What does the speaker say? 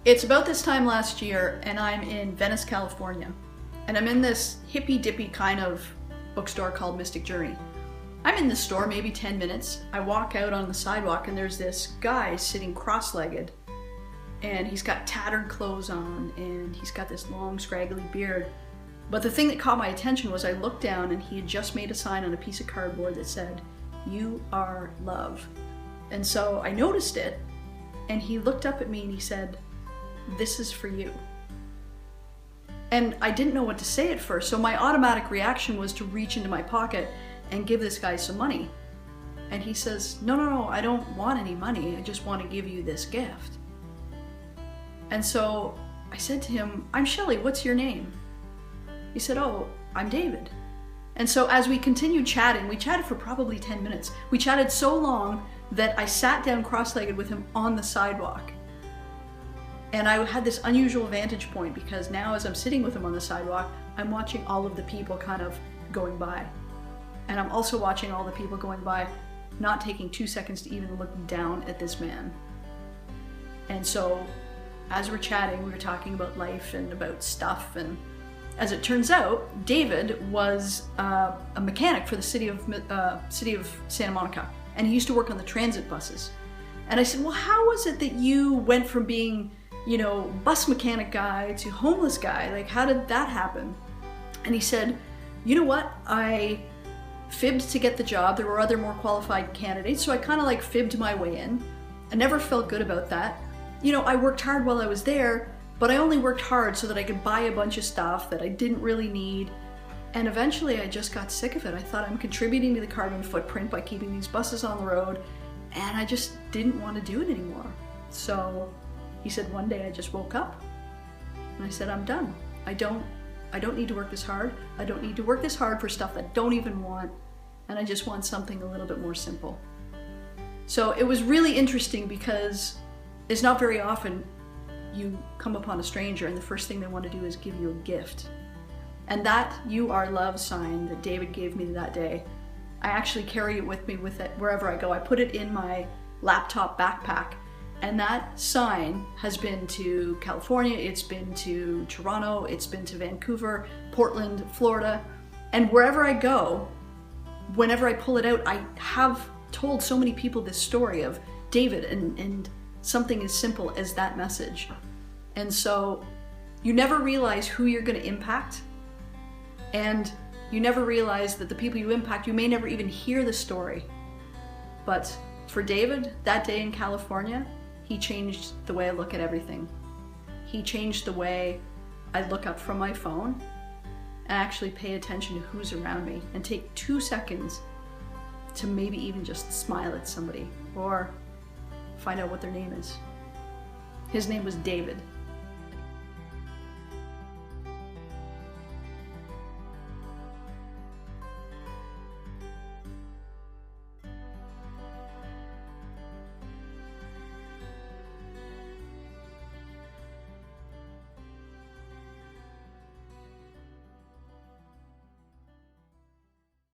It's about this time last year, and I'm in Venice, California. And I'm in this hippy-dippy kind of bookstore called Mystic Journey. I'm in the store maybe 10 minutes. I walk out on the sidewalk and there's this guy sitting cross-legged. And he's got tattered clothes on and he's got this long scraggly beard. But the thing that caught my attention was I looked down and he had just made a sign on a piece of cardboard that said, "You are love." And so I noticed it and he looked up at me and he said, "This is for you." And I didn't know what to say at first, so my automatic reaction was to reach into my pocket and give this guy some money. And he says, no, I don't want any money, I just want to give you this gift. And so I said to him, "I'm Shelley, what's your name?" He said, "Oh, I'm David." And so as we continued chatting, we chatted for probably 10 minutes. We chatted so long that I sat down cross-legged with him on the sidewalk. And I had this unusual vantage point because now as I'm sitting with him on the sidewalk, I'm watching all of the people kind of going by. And I'm also watching all the people going by, not taking 2 seconds to even look down at this man. And so as we're chatting, we were talking about life and about stuff. And as it turns out, David was a mechanic for the city of Santa Monica. And he used to work on the transit buses. And I said, "Well, how was it that you went from being bus mechanic guy to homeless guy? Like, how did that happen?" And he said, "You know what? I fibbed to get the job. There were other more qualified candidates, so I kind of like fibbed my way in. I never felt good about that. I worked hard while I was there, but I only worked hard so that I could buy a bunch of stuff that I didn't really need. And eventually I just got sick of it. I thought I'm contributing to the carbon footprint by keeping these buses on the road, and I just didn't want to do it anymore." So he said, "One day I just woke up and I said, I'm done. I don't need to work this hard. I don't need to work this hard for stuff that I don't even want. And I just want something a little bit more simple." So it was really interesting because it's not very often you come upon a stranger and the first thing they want to do is give you a gift. And that "You Are Love" sign that David gave me that day, I actually carry it with me wherever I go. I put it in my laptop backpack. And that sign has been to California, it's been to Toronto, it's been to Vancouver, Portland, Florida. And wherever I go, whenever I pull it out, I have told so many people this story of David and something as simple as that message. And so you never realize who you're going to impact. And you never realize that the people you impact, you may never even hear the story. But for David, that day in California, he changed the way I look at everything. He changed the way I look up from my phone and actually pay attention to who's around me and take 2 seconds to maybe even just smile at somebody or find out what their name is. His name was David.